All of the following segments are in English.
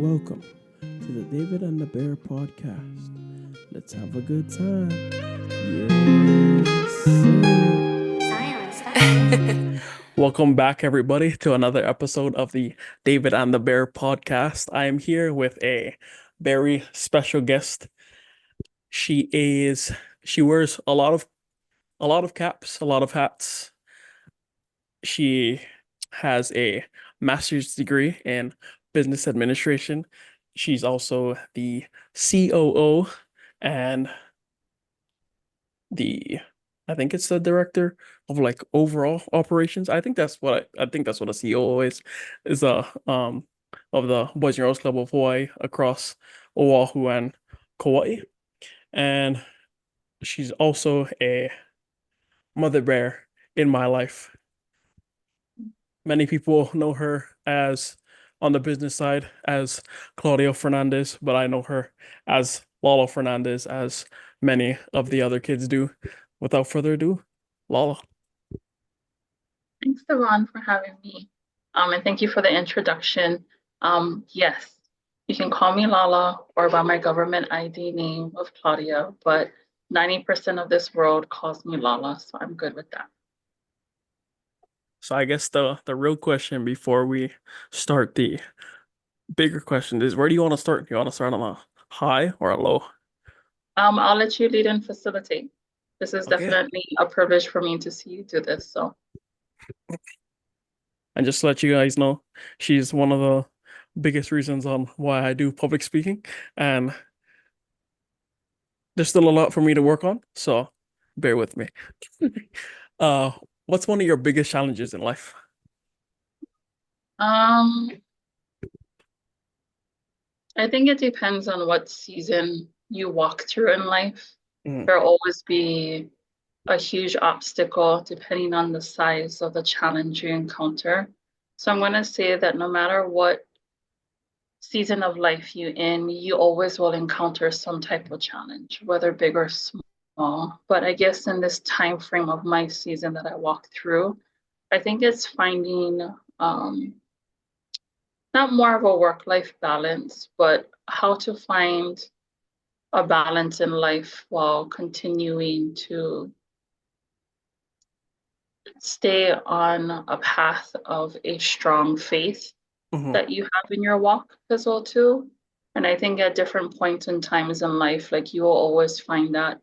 Welcome to the David and the Bear podcast. Let's have a good time. Yes. Welcome back, everybody, to another episode of the David and the Bear podcast. I am here with a very special guest. She wears a lot of caps, a lot of hats. She has a master's degree in business administration. She's also the COO and I think it's the director of like overall operations. I think that's what a COO is of the Boys and Girls Club of Hawaii across Oahu and Kauai. And she's also a mother bear in my life. Many people know her as on the business side as Claudia Fernandez, but I know her as Lala Fernandez, as many of the other kids do. Without further ado, Lala. Thanks, Devon, for having me. And thank you for the introduction. Yes, you can call me Lala or by my government ID name of Claudia, but 90% of this world calls me Lala, so I'm good with that. So I guess the real question before we start the bigger question is, where do you want to start? You want to start on a high or a low? I'll let you lead and facilitate. This is Okay. definitely a privilege for me to see you do this. So, And just to let you guys know, she's one of the biggest reasons on why I do public speaking, and there's still a lot for me to work on, so bear with me. uh, what's one of your biggest challenges in life? um, I think it depends on what season you walk through in life. There'll always be a huge obstacle depending on the size of the challenge you encounter. So I'm going to say that no matter what season of life you're in, you always will encounter some type of challenge, whether big or small. But I guess in this time frame of my season that I walk through, I think it's finding not more of a work-life balance, but how to find a balance in life while continuing to stay on a path of a strong faith that you have in your walk as well too. And I think at different points in times in life, like you will always find that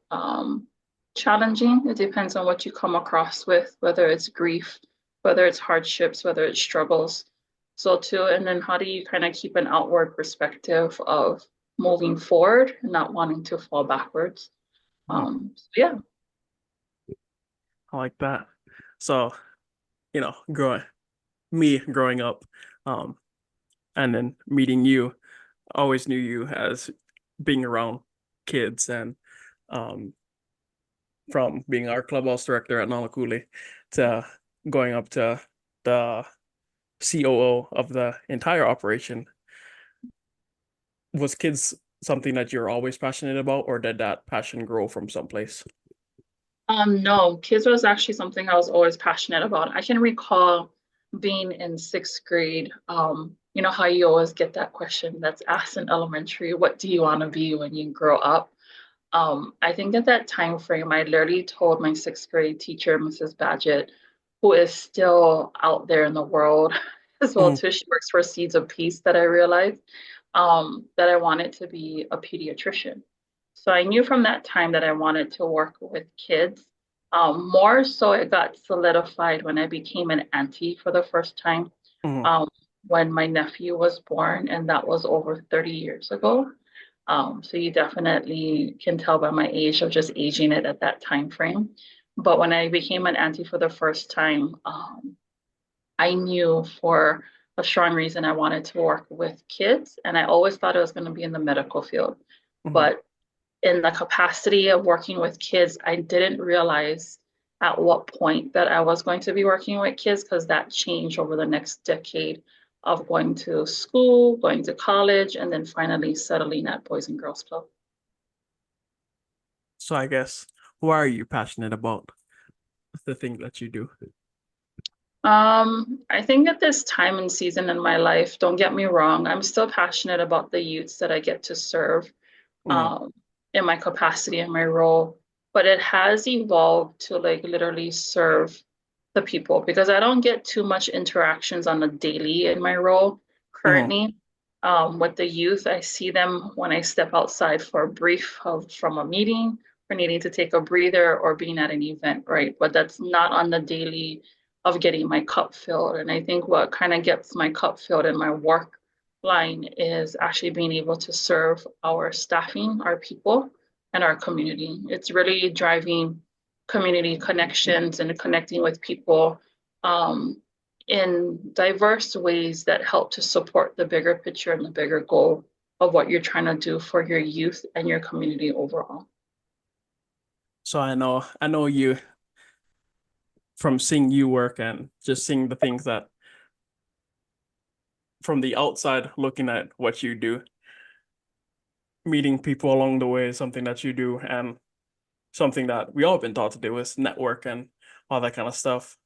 challenging. It depends on what you come across with, whether it's grief, whether it's hardships, whether it's struggles. So too, and then how do you kind of keep an outward perspective of moving forward and not wanting to fall backwards? So yeah. I like that. So, growing up, and then meeting you, I always knew you as being around kids, and from being our clubhouse director at Nanakuli to going up to the COO of the entire operation. Was kids something that you're always passionate about, or did that passion grow from someplace? No, kids was actually something I was always passionate about. I can recall being in sixth grade. You know how you always get that question that's asked in elementary, what do you want to be when you grow up? I think at that time frame, I literally told my sixth grade teacher, Mrs. Badgett, who is still out there in the world as well too. She works for Seeds of Peace, that I realized that I wanted to be a pediatrician. So I knew from that time that I wanted to work with kids. More so, it got solidified when I became an auntie for the first time, um, when my nephew was born, and that was over 30 years ago. So you definitely can tell by my age of just aging it at that time frame. But when I became an auntie for the first time, I knew for a strong reason I wanted to work with kids, and I always thought it was going to be in the medical field. But in the capacity of working with kids, I didn't realize at what point that I was going to be working with kids, because that changed over the next decade of going to school, going to college, and then finally settling at Boys and Girls Club. So I guess, why are you passionate about the thing that you do? I think at this time and season in my life, don't get me wrong, I'm still passionate about the youths that I get to serve Mm-hmm. um, in my capacity and my role, but it has evolved to like literally serve the people because I don't get too much interactions on a daily in my role Mm-hmm. currently. With the youth, I see them when I step outside for a brief from a meeting or needing to take a breather or being at an event, right? But that's not on the daily of getting my cup filled. And I think what kind of gets my cup filled in my work line is actually being able to serve our staffing, our people, and our community. It's really driving community connections and connecting with people um, in diverse ways that help to support the bigger picture and the bigger goal of what you're trying to do for your youth and your community overall. So I know you from seeing you work and just seeing the things that from the outside looking at what you do, meeting people along the way is something that you do and something that we all been taught to do is network and all that kind of stuff.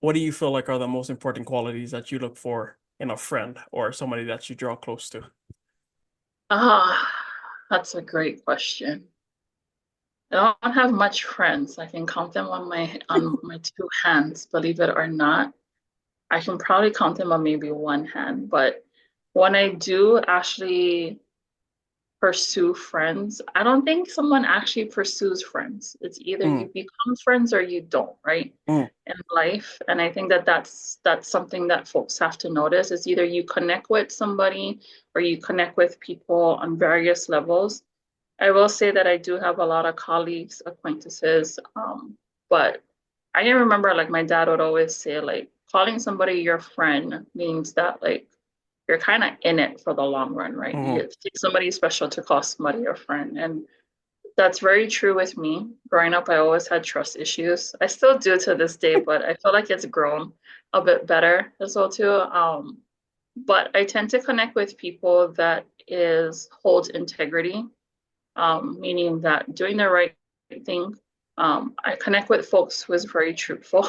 What do you feel like are the most important qualities that you look for in a friend or somebody that you draw close to? Ah, that's a great question. I don't have much friends. I can count them on my two hands, believe it or not. I can probably count them on maybe one hand, but when I do actually pursue friends, I don't think someone actually pursues friends. It's either you Mm, become friends or you don't, right? mm, In life, and I think that that's something that folks have to notice. Is either you connect with somebody or you connect with people on various levels. I will say that I do have a lot of colleagues, acquaintances, but I can remember like my dad would always say like calling somebody your friend means that like you're kind of in it for the long run, right? mm, It takes somebody special to call somebody your friend. And that's very true with me. Growing up, I always had trust issues. I still do to this day, but I feel like it's grown a bit better as well too. But I tend to connect with people that is holds integrity, meaning that doing the right thing. I connect with folks who is very truthful,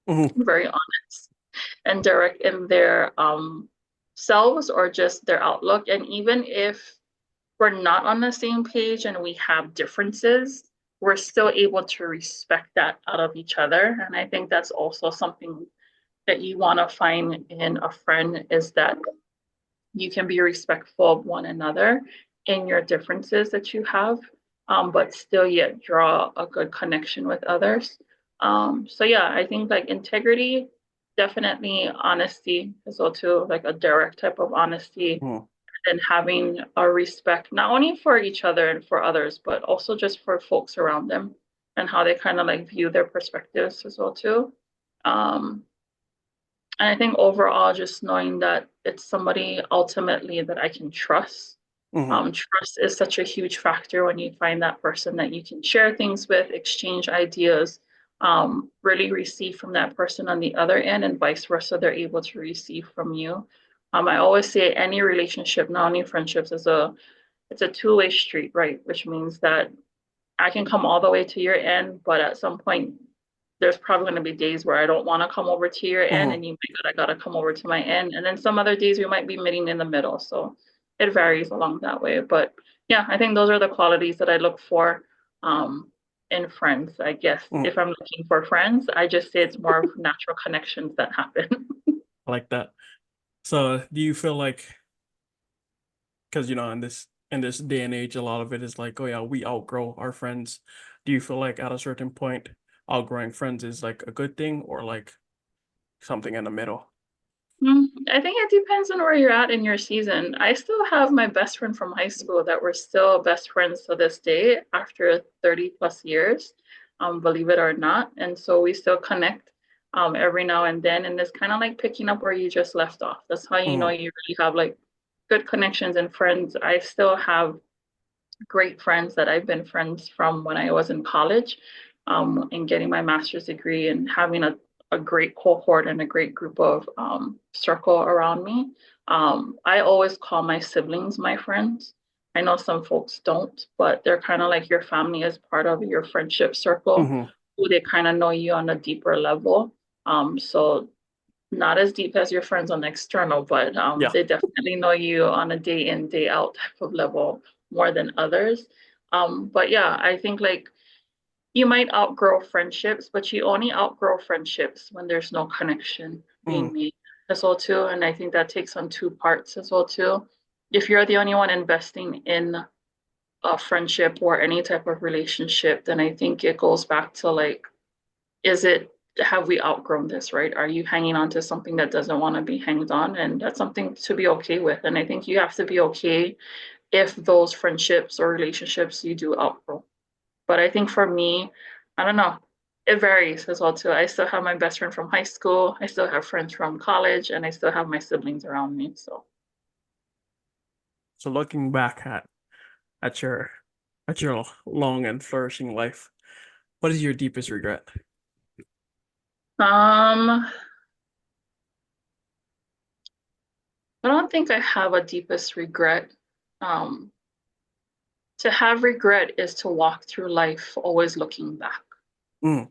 mm, very honest, and direct in their selves or just their outlook. And even if we're not on the same page and we have differences, we're still able to respect that out of each other. And I think that's also something that you want to find in a friend is that you can be respectful of one another in your differences that you have, but still yet draw a good connection with others. So yeah, I think like integrity, definitely honesty as well too, like a direct type of honesty mm, and having a respect not only for each other and for others, but also just for folks around them and how they kind of like view their perspectives as well too. Um, and I think overall, just knowing that it's somebody ultimately that I can trust. mm, Trust is such a huge factor when you find that person that you can share things with, exchange ideas, really receive from that person on the other end, and vice versa, they're able to receive from you. I always say any relationship, not only friendships, is it's a two-way street, right? Which means that I can come all the way to your end, but at some point, there's probably going to be days where I don't want to come over to your end, mm. and you might gotta come over to my end, and then some other days we might be meeting in the middle. So it varies along that way. But yeah, I think those are the qualities that I look for in friends. I guess Mm. if I'm looking for friends, I just say it's more of natural connections that happen. I like that. So do you feel like because in this day and age, a lot of it is like, oh yeah, we outgrow our friends. Do you feel like at a certain point, outgrowing friends is like a good thing or like something in the middle? I think it depends on where you're at in your season. I still have my best friend from high school that we're still best friends to this day after 30 plus years, believe it or not. And so we still connect every now and then. And it's kind of like picking up where you just left off. That's how you know Mm, you really have like good connections and friends. I still have great friends that I've been friends from when I was in college, and getting my master's degree and having a great cohort and a great group of circle around me. I always call my siblings my friends. I know some folks don't, but they're kind of like your family as part of your friendship circle, mm, who they kind of know you on a deeper level. So not as deep as your friends on external, but Yeah. they definitely know you on a day in, day out type of level more than others. But yeah, I think like you might outgrow friendships, but you only outgrow friendships when there's no connection Mm, being made as well too. And I think that takes on two parts as well too. If you're the only one investing in a friendship or any type of relationship, then I think it goes back to like, is it, have we outgrown this, right? Are you hanging on to something that doesn't want to be hanged on? And that's something to be okay with. And I think you have to be okay if those friendships or relationships you do outgrow. But I think for me, I don't know, it varies as well too. I still have my best friend from high school, I still have friends from college, and I still have my siblings around me. So so looking back at your long and flourishing life, what is your deepest regret? um I don't think I have a deepest regret. Um to have regret is to walk through life always looking back Mm,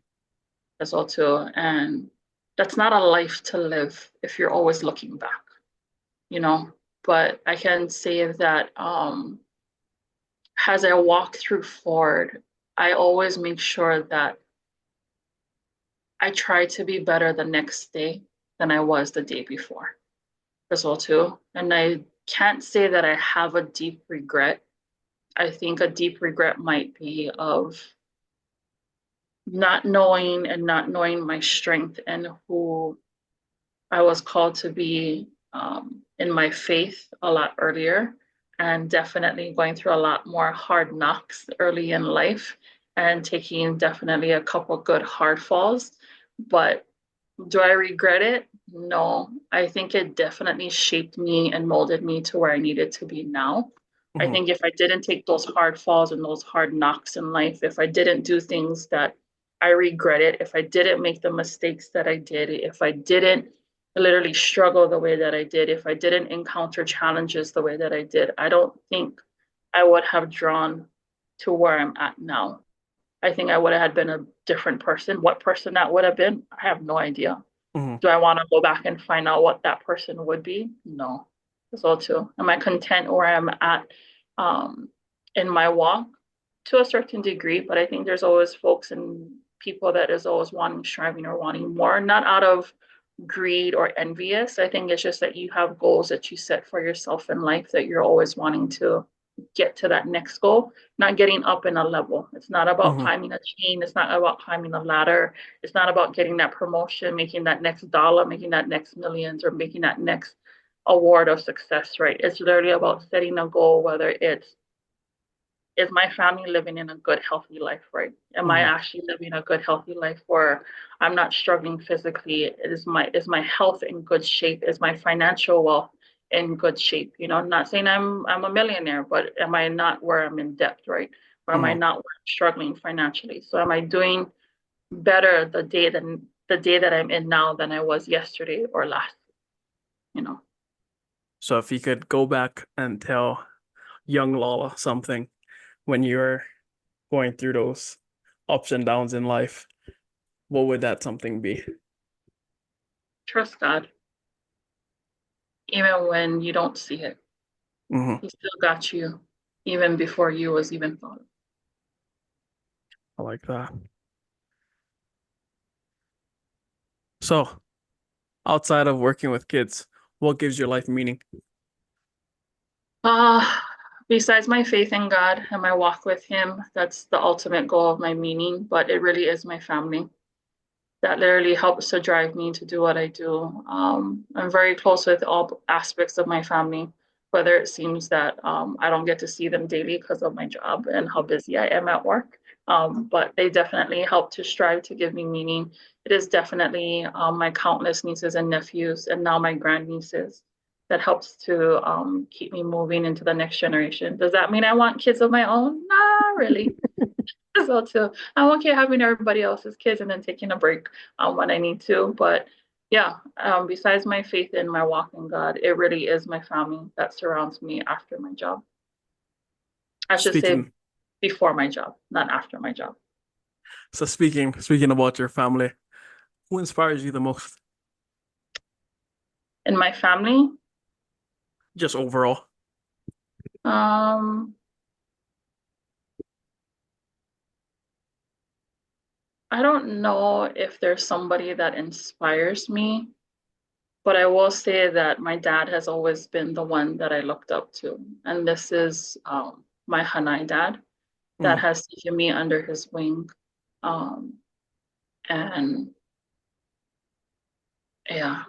as well too. And that's not a life to live if you're always looking back, you know. But I can say that as I walk through Ford, I always make sure that I try to be better the next day than I was the day before as well too. And I can't say that I have a deep regret. I think a deep regret might be of not knowing my strength and who I was called to be in my faith a lot earlier, and definitely going through a lot more hard knocks early in life and taking definitely a couple good hard falls. But do I regret it? No. I think it definitely shaped me and molded me to where I needed to be now. I mhm, think if I didn't take those hard falls and those hard knocks in life, if I didn't do things that I regretted, if I didn't make the mistakes that I did, if I didn't literally struggle the way that I did, if I didn't encounter challenges the way that I did, I don't think I would have drawn to where I'm at now. I think I would have been a different person. What person that would have been, I have no idea. mhm, Do I want to go back and find out what that person would be? No. As well too. Am I content where I'm at um, in my walk? To a certain degree, but I think there's always folks and people that is always wanting, striving, or wanting more, not out of greed or envious. I think it's just that you have goals that you set for yourself in life that you're always wanting to get to that next goal, not getting up in a level. It's not about mhm, climbing a chain. It's not about climbing a ladder. It's not about getting that promotion, making that next dollar, making that next millions, or making that next award of success, right? It's literally about setting a goal, whether it's, is my family living in a good, healthy life, right? Am I mhm, actually living a good, healthy life where I'm not struggling physically? Is my health in good shape? Is my financial wealth in good shape? You know, I'm not saying I'm a millionaire, but am I not where I'm in debt, right? Or am I mhm. not where I'm struggling financially? So am I doing better the day that I'm in now than I was yesterday or last, you know? So if you could go back and tell young Lala something when you're going through those ups and downs in life, what would that something be? Trust God, even when you don't see it. Hmm. He still got you even before you was even thought of. I like that. So outside of working with kids, what gives your life meaning? Uh, besides my faith in God and my walk with Him, that's the ultimate goal of my meaning, but it really is my family. That literally helps to drive me to do what I do. I'm very close with all aspects of my family, whether it seems that I don't get to see them daily because of my job and how busy I am at work. But they definitely help to strive to give me meaning. It is definitely my countless nieces and nephews, and now my grandnieces, that helps to keep me moving into the next generation. Does that mean I want kids of my own? Not really. So too, I'm okay having everybody else's kids and then taking a break when I need to. But yeah, besides my faith in my walk in God, it really is my family that surrounds me after my job. I should say Speaking, before my job, not after my job. so speaking about your family, Who inspires you the most? In my family, Just overall. um, I don't know if there's somebody that inspires me, but I will say that my dad has always been the one that I looked up to. And this is my Hanai dad that Mm. has taken me under his wing. Um, and yeah,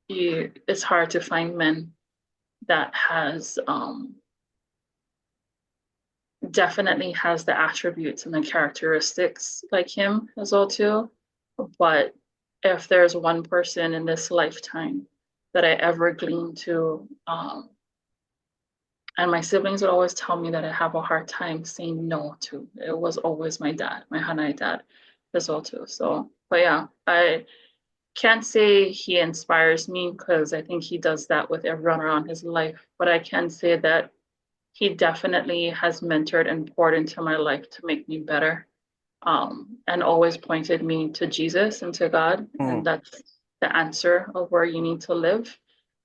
it's hard to find men that has definitely has the attributes and the characteristics like him as well too. But if there's one person in this lifetime that I ever glean to, and my siblings would always tell me that I have a hard time saying no to, it was always my dad, my Hanai dad as well too. So, but yeah, I can't say he inspires me because I think he does that with everyone around his life, but I can say that he definitely has mentored and poured into my life to make me better, and always pointed me to Jesus and to God. And Mm. that's the answer of where you need to live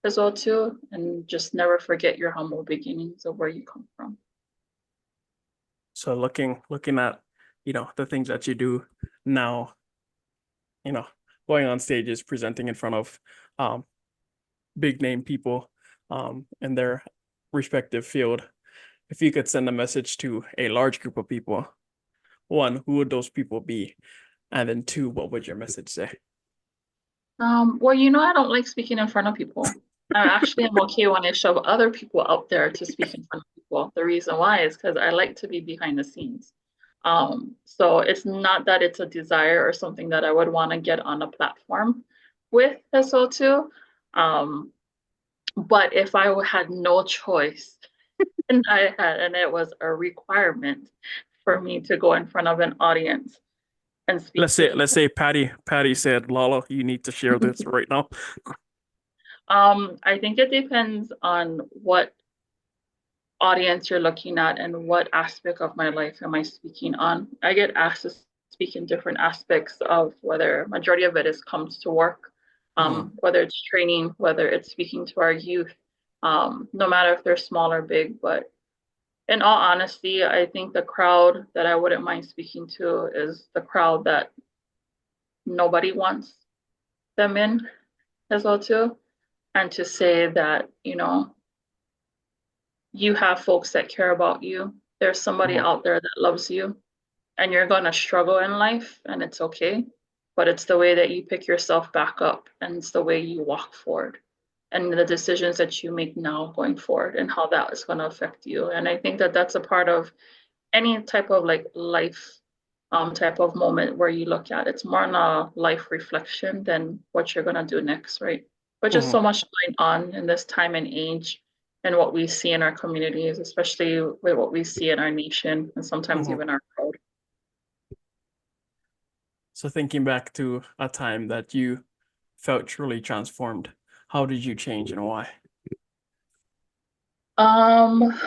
as well too. And just never forget your humble beginnings of where you come from. So looking at, the things that you do now, you know, going on stages, presenting in front of um big name people in their respective field. If you could send a message to a large group of people, one, who would those people be? And then two, what would your message say? Well, I don't like speaking in front of people. I actually am okay when I shove other people out there to speak in front of people. The reason why is because I like to be behind the scenes. So it's not that it's a desire or something that I would want to get on a platform with as well too. Um, but if I had no choice and it was a requirement for me to go in front of an audience and speak Let's to say let's people. say Patty said, Lala, you need to share this right now. I think it depends on what audience you're looking at and what aspect of my life am I speaking on. I get asked to speak in different aspects of whether majority of it is comes to work, Mhm. whether it's training, whether it's speaking to our youth, no matter if they're small or big. But in all honesty, I think the crowd that I wouldn't mind speaking to is the crowd that nobody wants them in as well too. And to say that, you have folks that care about you. There's somebody Mhm. out there that loves you, and you're going to struggle in life, and it's okay. But it's the way that you pick yourself back up, and it's the way you walk forward, and the decisions that you make now going forward, and how that is going to affect you. And I think that that's a part of any type of like life type of moment where you look at it's more on a life reflection than what you're gonna do next, right? But just Mhm. so much going on in this time and age and what we see in our communities, especially with what we see in our nation and sometimes Mhm. even our world. So thinking back to a time that you felt truly transformed, how did you change and why? Um,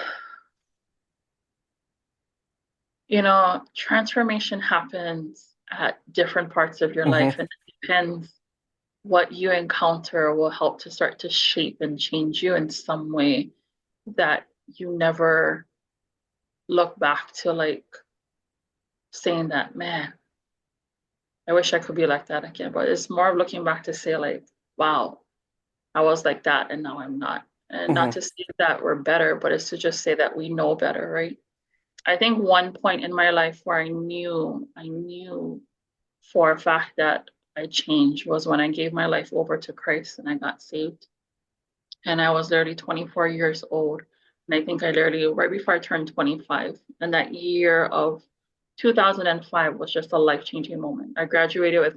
Transformation happens at different parts of your Mhm. life, and it depends what you encounter will help to start to shape and change you in some way that you never look back to, like saying that, man, I wish I could be like that again. But it's more of looking back to say, like, wow, I was like that and now I'm not. And not Mhm. to say that we're better, but it's to just say that we know better, right? I think one point in my life where I knew for a fact that I changed was when I gave my life over to Christ and I got saved. And I was literally 24 years old. And I think I literally, right before I turned 25, and that year of 2005 was just a life-changing moment. I graduated with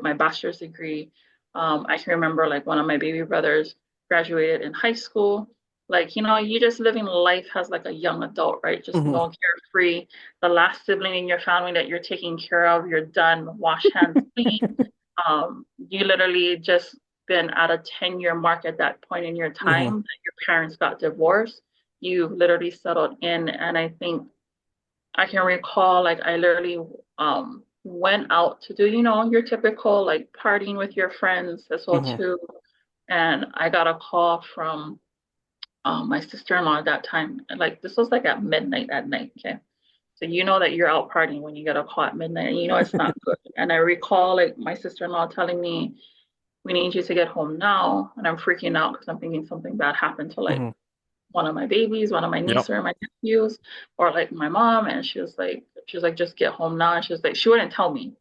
my bachelor's degree. I can remember like one of my baby brothers graduated in high school. Like, you just living life as like a young adult, right? Just Mhm. no carefree. The last sibling in your family that you're taking care of, you're done, wash hands clean. You literally just been at a 10-year mark at that point in your time Mhm. that your parents got divorced. You literally settled in. And I think I can recall like I literally went out to do, your typical like partying with your friends as well Hmm. too. And I got a call from my sister-in-law at that time. And like this was like at midnight at night. Okay. So you know that you're out partying when you get a call at midnight and you know it's not good. And I recall like my sister-in-law telling me, we need you to get home now. And I'm freaking out because I'm thinking something bad happened to like Hmm. one of my babies, one of my nieces Yep. or my nephews, or like my mom. And she was like, just get home now. And she was like, she wouldn't tell me.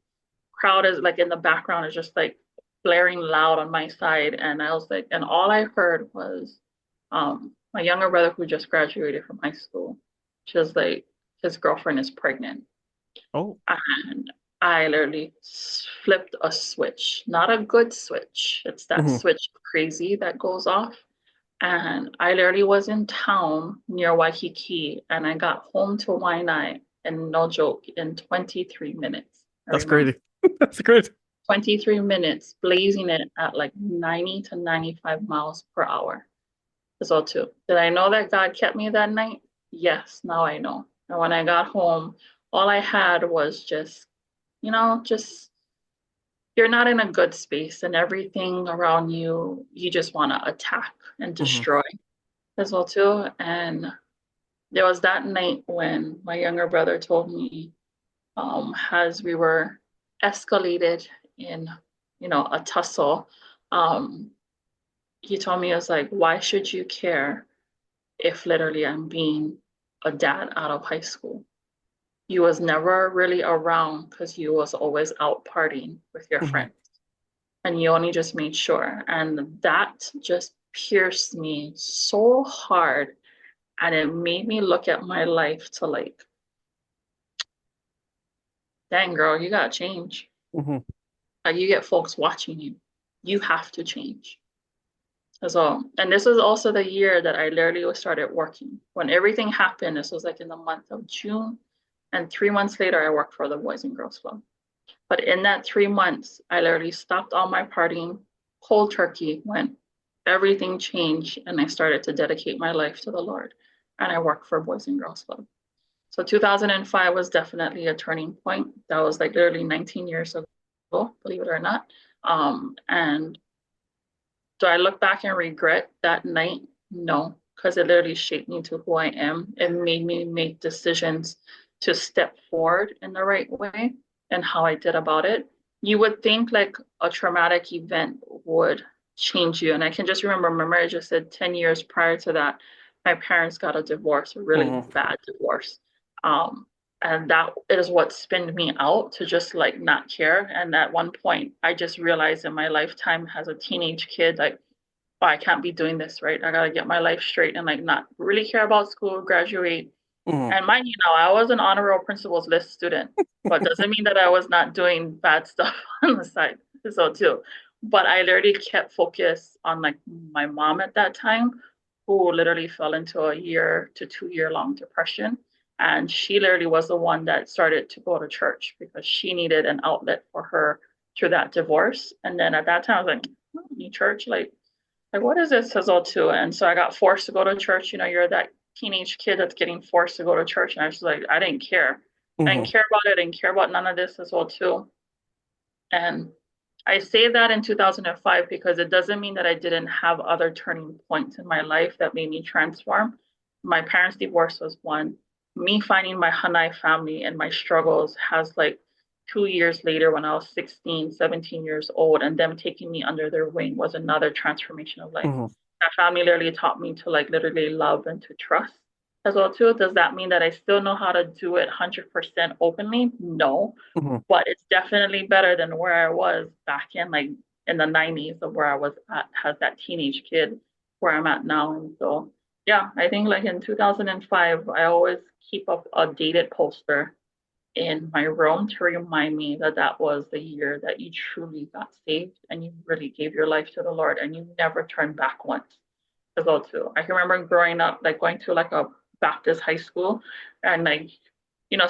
Crowd is like in the background is just like blaring loud on my side. And I was like, and all I heard was my younger brother who just graduated from high school. She was like, his girlfriend is pregnant. Oh. And I literally flipped a switch, not a good switch. It's that Hmm. switch crazy that goes off. And I literally was in town near Waikiki and I got home to Waianae and no joke in 23 minutes. I That's remember crazy. That's crazy. 23 minutes blazing it at like 90 to 95 miles per hour. So too. Did I know that God kept me that night? Yes, now I know. And when I got home, all I had was just you're not in a good space and everything around you, you just want to attack and Hmm. destroy as well too. And there was that night when my younger brother told me, as we were escalated in, a tussle, um, he told me, I was like, why should you care if literally I'm being a dad out of high school? You was never really around because you was always out partying with your Hmm. friends. And you only just made sure. And that just pierced me so hard. And it made me look at my life to like, dang girl, you gotta change. Hmm. Like you get folks watching you. You have to change. So, and this was also the year that I literally started working. When everything happened, this was like in the month of June. And 3 months later, I worked for the Boys and Girls Club. But in that 3 months, I literally stopped all my partying, cold turkey, went, everything changed, and I started to dedicate my life to the Lord. And I worked for Boys and Girls Club. So 2005 was definitely a turning point. That was like literally 19 years ago, believe it or not. And do I look back and regret that night? No, because it literally shaped me to who I am. It made me make decisions to step forward in the right way and how I did about it. You would think like a traumatic event would change you. And I can just remember my marriage, just said 10 years prior to that, my parents got a divorce, a really Hmm. bad divorce. Um, and that is what spinned me out to just like not care. And at one point, I just realized in my lifetime as a teenage kid, like, oh, I can't be doing this, right? I gotta get my life straight and like not really care about school, graduate. Hmm. And mind you now, I was an honor roll principal's list student, but doesn't mean that I was not doing bad stuff on the side. So too. But I literally kept focused on like my mom at that time, who literally fell into a 1 to 2 year long depression. And she literally was the one that started to go to church because she needed an outlet for her through that divorce. And then at that time, I was like, I don't need church. Like, what is this Sizzle to? And so I got forced to go to church. You're that teenage kid that's getting forced to go to church. And I was like, I didn't care. I didn't Hmm. care about it. I didn't care about none of this as well too. And I say that in 2005 because it doesn't mean that I didn't have other turning points in my life that made me transform. My parents' divorce was one. Me finding my Hanai family and my struggles has like 2 years later when I was 16, 17 years old, and them taking me under their wing was another transformation of life. Hmm. That family literally taught me to like literally love and to trust as well too. Does that mean that I still know how to do it 100% openly? No, Hmm. but it's definitely better than where I was back in like in the 90s of where I was at as that teenage kid where I'm at now. And so yeah, I think like in 2005, I always keep up a dated poster in my room to remind me that that was the year that you truly got saved and you really gave your life to the Lord and you never turned back once as well too. I can remember growing up, like going to like a Baptist high school and like,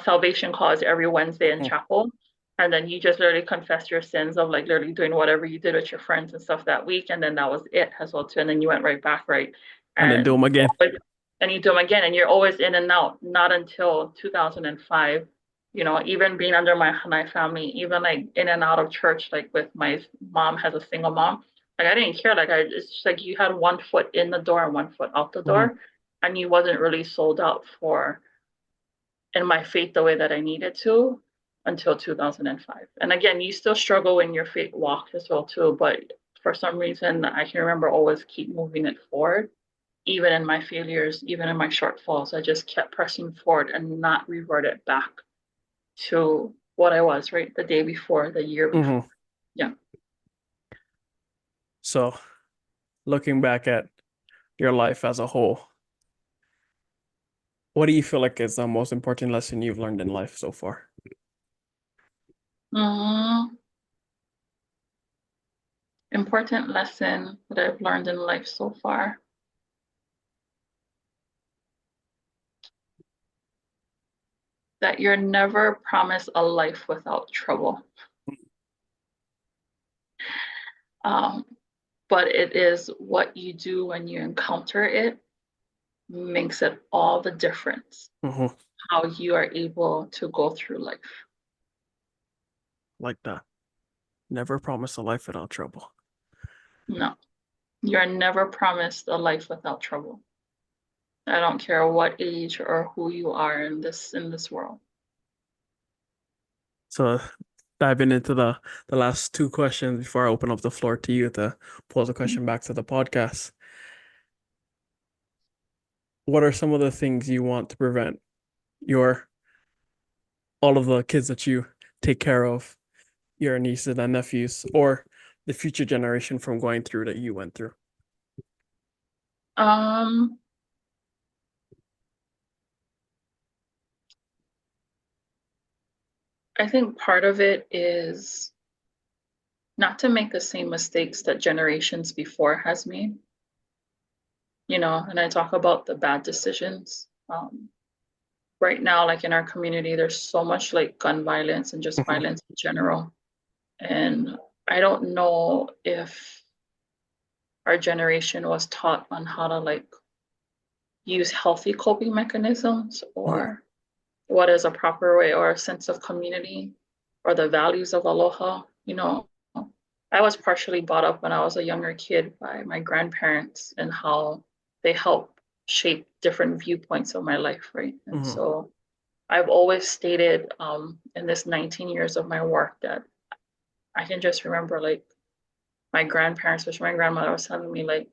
salvation calls every Wednesday in Hmm. chapel. And then you just literally confess your sins of like literally doing whatever you did with your friends and stuff that week. And then that was it as well too. And then you went right back, right? And then do And them again. and you do them again and you're always in and out, not until 2005 even being under my Hanai family, even like in and out of church, like with my mom has a single mom. Like I didn't care. Like it's just like you had one foot in the door and one foot out the Hmm. door, and you wasn't really sold out for in my faith the way that I needed to until 2005. And again, you still struggle in your faith walk as well too, but for some reason I can remember always keep moving it forward. Even in my failures, even in my shortfalls, I just kept pressing forward and not reverted back to what I was, right? The day before, the year before. Hmm. Yeah. So, looking back at your life as a whole, what do you feel like is the most important lesson you've learned in life so far? Mm, important lesson that I've learned in life so far. That you're never promised a life without trouble. Um, but it is what you do when you encounter it makes it all the difference Hmm. how you are able to go through life. Like that. Never promise a life without trouble. No, you're never promised a life without trouble. I don't care what age or who you are in this world. So, diving into the last two questions before I open up the floor to you to pose a question back to the podcast. What are some of the things you want to prevent your all of the kids that you take care of, your nieces and nephews, or the future generation from going through that you went through? Um, I think part of it is not to make the same mistakes that generations before has made, and I talk about the bad decisions. Right now, like in our community, there's so much like gun violence and just Hmm. violence in general. And I don't know if our generation was taught on how to like use healthy coping mechanisms Hmm. or what is a proper way or a sense of community or the values of aloha. I was partially brought up when I was a younger kid by my grandparents and how they help shape different viewpoints of my life, right? And Hmm. so I've always stated in this 19 years of my work that I can just remember like my grandparents, which my grandmother was telling me like,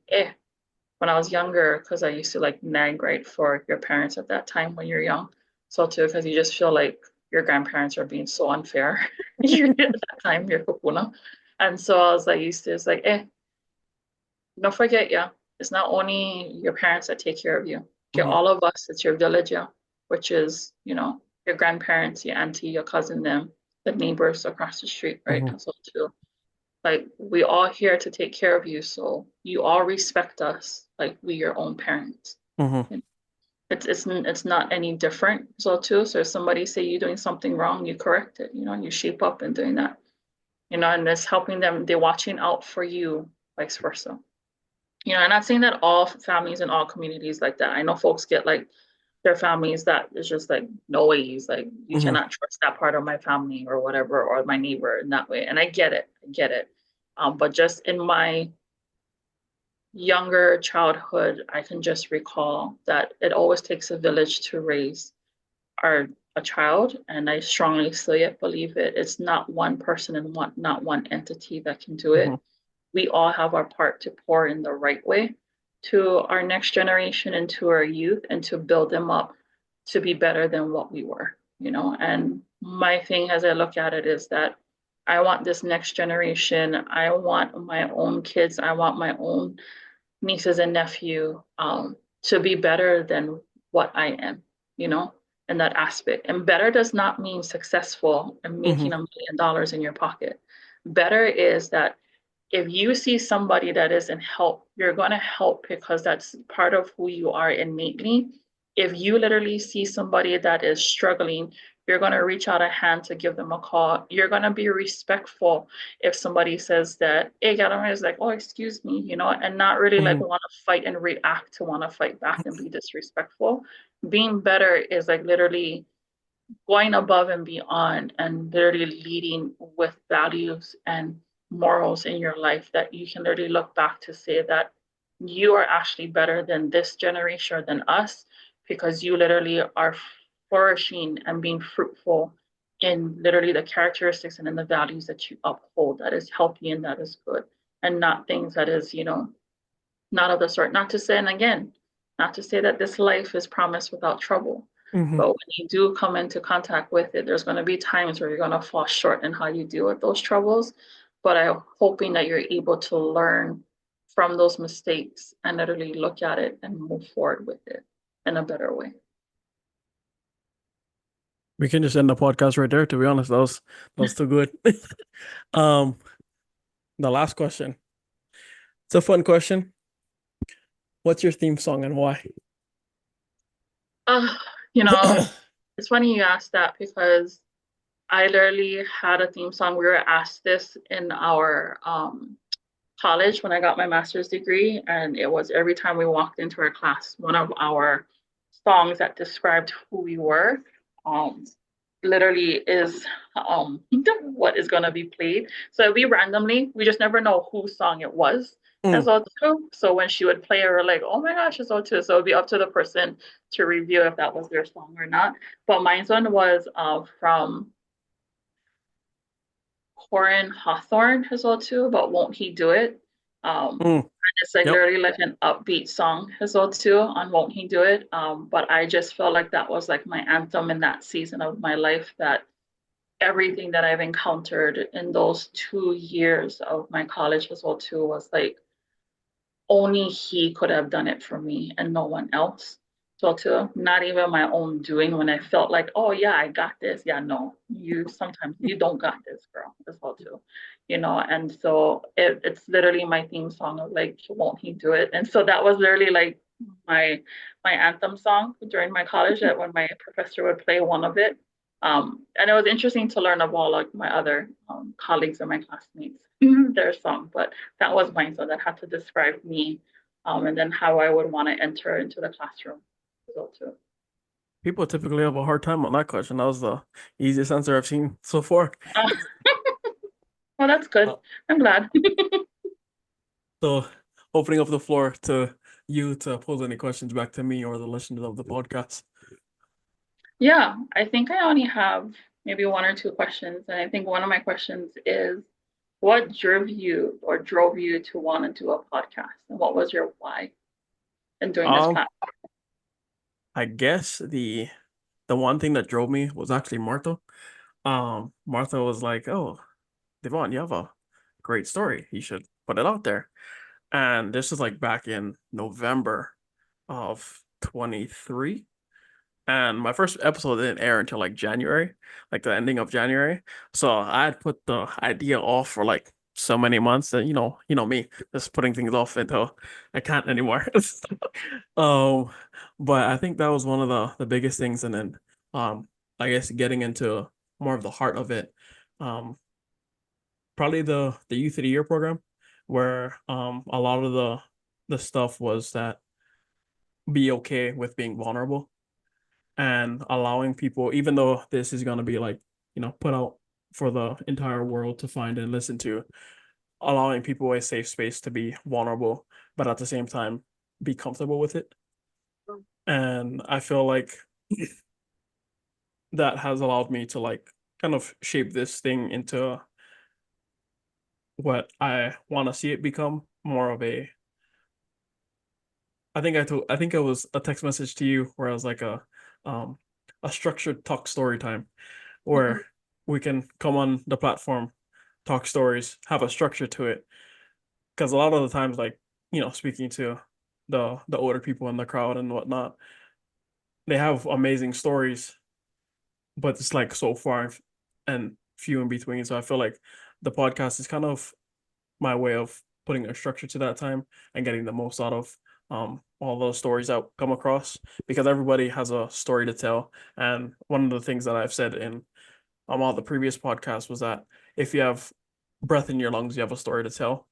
when I was younger, because I used to like nag right for your parents at that time when you're young. So too, because you just feel like your grandparents are being so unfair. You're at that time, you're kupuna. And so I was like used to it's like, don't forget, yeah. It's not only your parents that take care of you. Okay, Hmm. all of us, it's your village, yeah, which is, your grandparents, your auntie, your cousin, them, the neighbors across the street, right? Hmm. And so too. Like we all here to take care of you, so you all respect us like we your own parents. Hmm. And it's not any different. So too, so if somebody say you're doing something wrong, you correct it, you shape up in doing that. And it's helping them, they're watching out for you, vice versa. I'm not saying that all families and all communities like that. I know folks get like their families that is just like no ways, like you Hmm. cannot trust that part of my family or whatever, or my neighbor in that way. And I get it, I get it. But just in my younger childhood, I can just recall that it always takes a village to raise our a child, and I strongly still yet believe it. It's not one person and not one entity that can do Hmm. it. We all have our part to pour in the right way to our next generation and to our youth and to build them up to be better than what we were. And my thing as I look at it is that I want this next generation, I want my own kids, I want my own nieces and nephew to be better than what I am, you know, in that aspect. And better does not mean successful and Hmm. making $1 million in your pocket. Better is that if you see somebody that is in help, you're going to help because that's part of who you are innately. If you literally see somebody that is struggling, you're going to reach out a hand to give them a call. You're going to be respectful if somebody says that, hey, Gadama is like, oh, excuse me, and not really like Hmm. want to fight and react to want to fight back and be disrespectful. Being better is like literally going above and beyond and literally leading with values and morals in your life that you can literally look back to say that you are actually better than this generation or than us because you literally are flourishing and being fruitful in literally the characteristics and in the values that you uphold that is healthy and that is good and not things that is, not of the sort. Not to say, and again, not to say that this life is promised without trouble. Hmm. But when you do come into contact with it, there's going to be times where you're going to fall short in how you deal with those troubles. But I'm hoping that you're able to learn from those mistakes and literally look at it and move forward with it in a better way. We can just end the podcast right there, to be honest. That was too good. Um, the last question. It's a fun question. What's your theme song and why? Uh, you know, it's funny you asked that because I literally had a theme song. We were asked this in our college when I got my master's degree, and it was every time we walked into our class, one of our songs that described who we were, um, literally is what is going to be played. So we randomly, we just never know whose song it was. As Mm, well too. So when she would play it, we're like, oh my gosh, it's all too. So it'd be up to the person to review if that was their song or not. But mine's one was from Corin Hawthorne as well too, but Won't He Do It? mm, And it's like yep. literally like an upbeat song as well too on Won't He Do It? But I just felt like that was like my anthem in that season of my life that everything that I've encountered in those 2 years of my college as well too was like only he could have done it for me and no one else. So to not even my own doing when I felt like, oh yeah, I got this. Yeah, no, you sometimes you don't got this, girl, as well too. And so it's literally my theme song of like, won't he do it? And so that was literally like my my anthem song during my college that when my professor would play one of it. And it was interesting to learn of all like my other colleagues and my classmates, their song, but that was mine. So that had to describe me, and then how I would want to enter into the classroom. So too. People typically have a hard time on that question. That was the easiest answer I've seen so far. Uh, well, that's good. Uh, I'm glad. so, opening up the floor to you to pose any questions back to me or the listeners of the podcast. Yeah, I think I only have maybe one or two questions, and I think one of my questions is, what drove you to want to do a podcast, and what was your why in doing this Um, platform? I guess the one thing that drove me was actually Martha. Martha was like, "Oh, Devon, you have a great story. You should put it out there." And this is like back in November of 23. And my first episode didn't air until like January, like the ending of January. So I had put the idea off for like so many months that me, just putting things off until I can't anymore. Um, but I think that was one of the biggest things. And then I guess getting into more of the heart of it, um, probably the Youth of the Year program, where a lot of the stuff was that be okay with being vulnerable and allowing people, even though this is going to be like, put out for the entire world to find and listen to, allowing people a safe space to be vulnerable, but at the same time, be comfortable with it. And I feel like that has allowed me to like kind of shape this thing into what I want to see it become more of a. I think it was a text message to you where I was like um a structured talk story time Mhm. where we can come on the platform, talk stories, have a structure to it. Because a lot of the times, like, speaking to the older people in the crowd and whatnot, they have amazing stories, but it's like so far and few in between. So I feel like the podcast is kind of my way of putting a structure to that time and getting the most out of all those stories that come across because everybody has a story to tell. And one of the things that I've said in all the previous podcasts was that if you have breath in your lungs, you have a story to tell.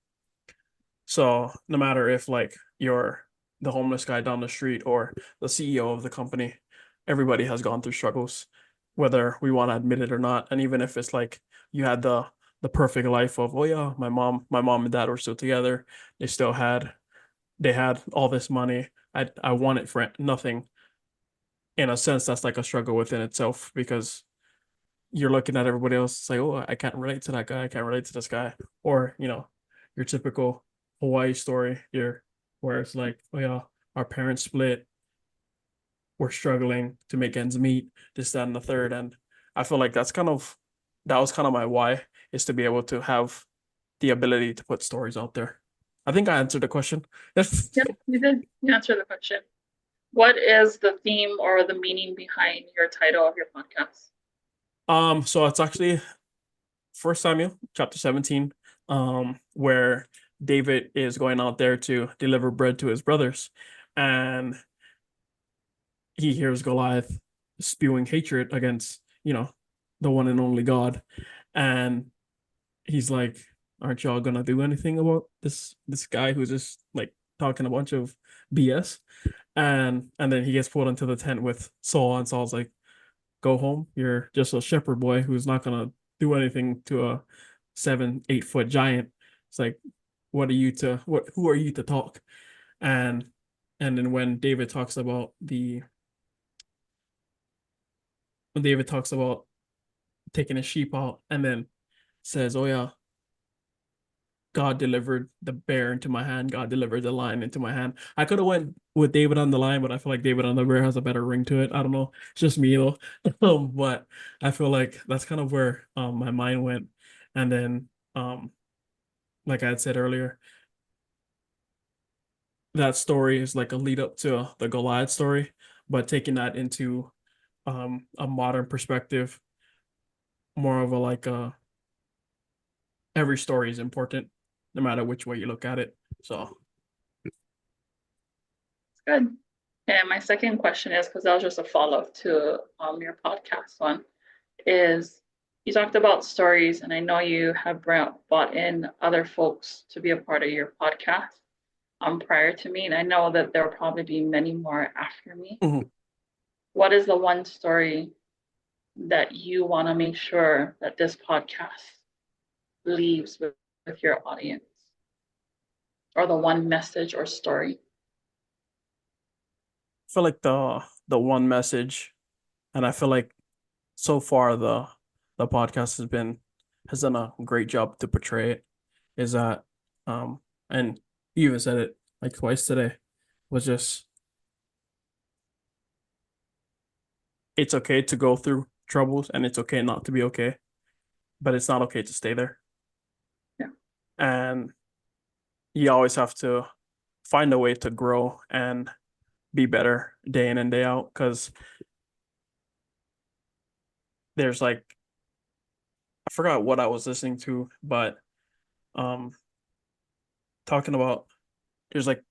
So no matter if like you're the homeless guy down the street or the CEO of the company, everybody has gone through struggles. whether we want to admit it or not. And even if it's like you had the perfect life of, oh yeah, my mom and dad were still together. They still had they had all this money. I want it for nothing. In a sense, that's like a struggle within itself because you're looking at everybody else, it's like, oh, I can't relate to that guy, I can't relate to this guy. Or, your typical Hawaii story here, where it's like, oh yeah, our parents split, we're struggling to make ends meet, this, that, and the third. And I feel like that was kind of my why, is to be able to have the ability to put stories out there. I think I answered the question. Yeah, you did. You answered the question. What is the theme or the meaning behind your title of your podcast? So it's actually First Samuel chapter 17, where David is going out there to deliver bread to his brothers, and he hears Goliath spewing hatred against, the one and only God. And he's like, aren't y'all gonna do anything about this guy who's just like talking a bunch of BS? And then he gets pulled into the tent with Saul, and Saul's like, go home. You're just a shepherd boy who's not gonna do anything to a 7, 8 foot giant. It's like, who are you to talk? And and then when David talks about taking a sheep out, and then says, oh yeah, God delivered the bear into my hand. God delivered the lion into my hand. I could have went with David on the lion, but I feel like David on the bear has a better ring to it. I don't know. It's just me though. But I feel like that's kind of where my mind went. And then like I had said earlier, that story is like a lead up to the Goliath story, but taking that into a modern perspective, more of a like every story is important, no matter which way you look at it. So It's good. And my second question is, because that was just a follow-up to your podcast one, is you talked about stories, and I know you have brought in other folks to be a part of your podcast prior to me, and I know that there will probably be many more after me. mhm. What is the one story that you want to make sure that this podcast leaves with your audience, or the one message or story? I feel like the one message, and I feel like so far the podcast has done a great job to portray it, is that and you even said it like twice today, was just, it's okay to go through troubles and it's okay not to be okay, but it's not okay to stay there. Yeah. And you always have to find a way to grow and be better day in and day out, because there's like, I forgot what I was listening to, but um talking about, there's like,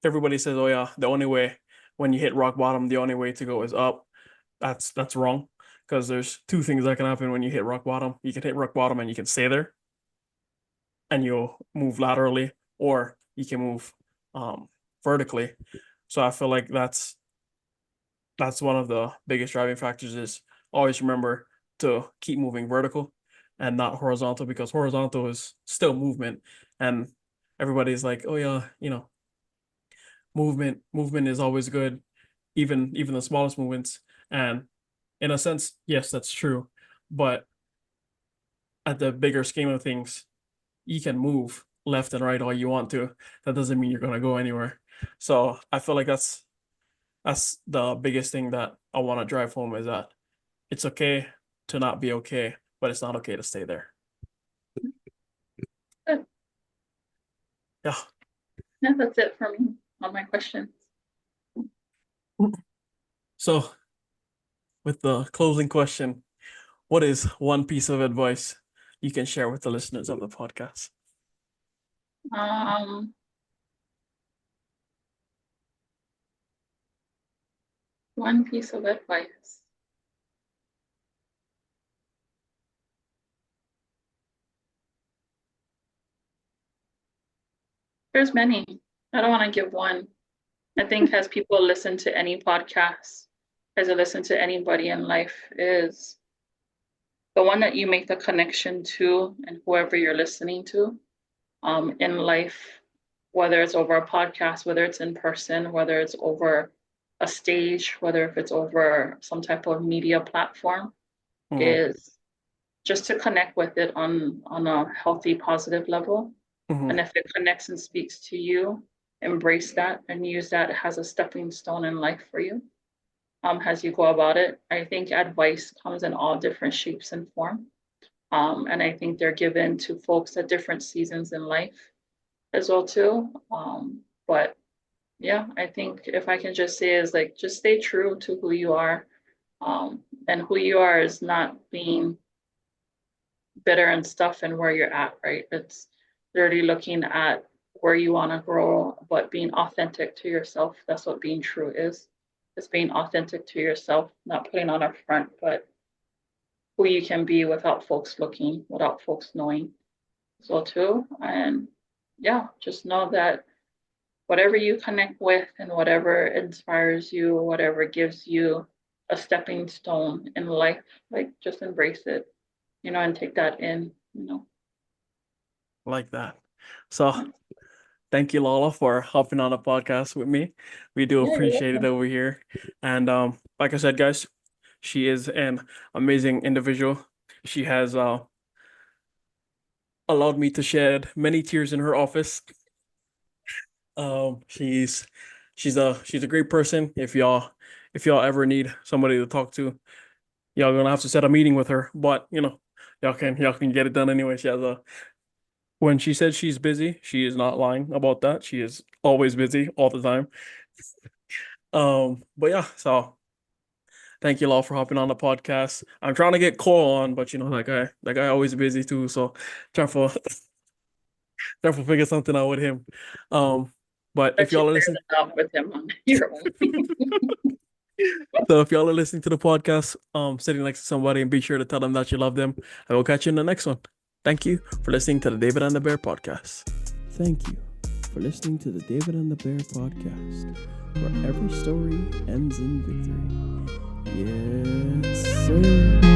everybody says, oh yeah, the only way, when you hit rock bottom, the only way to go is up. That's wrong, because there's two things that can happen when you hit rock bottom. You can hit rock bottom and you can stay there and you'll move laterally, or you can move vertically. So I feel like that's one of the biggest driving factors, is always remember to keep moving vertical and not horizontal, because horizontal is still movement. And everybody's like, oh yeah, movement is always good, even the smallest movements. And in a sense, yes, that's true, but at the bigger scheme of things, you can move left and right all you want to. That doesn't mean you're going to go anywhere. So I feel like that's the biggest thing that I want to drive home, is that it's okay to not be okay, but it's not okay to stay there. Good. Yeah. Yeah, that's it for me on my questions. So with the closing question, what is one piece of advice you can share with the listeners of the podcast? Um, one piece of advice. There's many. I don't want to give one. I think as people listen to any podcast, as I listen to anybody in life, is the one that you make the connection to and whoever you're listening to in life, whether it's over a podcast, whether it's in person, whether it's over a stage, whether if it's over some type of media platform, Mm-hmm. is just to connect with it on a healthy, positive level. Mm-hmm. And if it connects and speaks to you, embrace that and use that as a stepping stone in life for you as you go about it. I think advice comes in all different shapes and form. And I think they're given to folks at different seasons in life as well too. But yeah, I think if I can just say is like just stay true to who you are. And who you are is not being bitter and stuff and where you're at, right? It's literally looking at where you want to grow, but being authentic to yourself. That's what being true is. It's being authentic to yourself, not putting on a front, but who you can be without folks looking, without folks knowing. So too. And yeah, just know that whatever you connect with and whatever inspires you, whatever gives you a stepping stone in life, like just embrace it, and take that in. Like that. So Yeah, thank you, Lala, for hopping on the podcast with me. We do yeah, you're appreciate it welcome. over here. And like I said, guys, she is an amazing individual. She has allowed me to shed many tears in her office. She's a great person. If y'all ever need somebody to talk to, y'all gonna have to set a meeting with her. But y'all can get it done anyway. She has a When she said she's busy, she is not lying about that. She is always busy all the time. But yeah, so thank you all for hopping on the podcast. I'm trying to get Cole on, but that guy always busy too. So trying for trying to figure something out with him. Um, but if Let you y'all are figure listening, that out with him on your own. so if y'all are listening to the podcast, sitting next to somebody and be sure to tell them that you love them. I will catch you in the next one. Thank you for listening to the David and the Bear podcast. Thank you for listening to the David and the Bear podcast, where every story ends in victory. Yes, sir.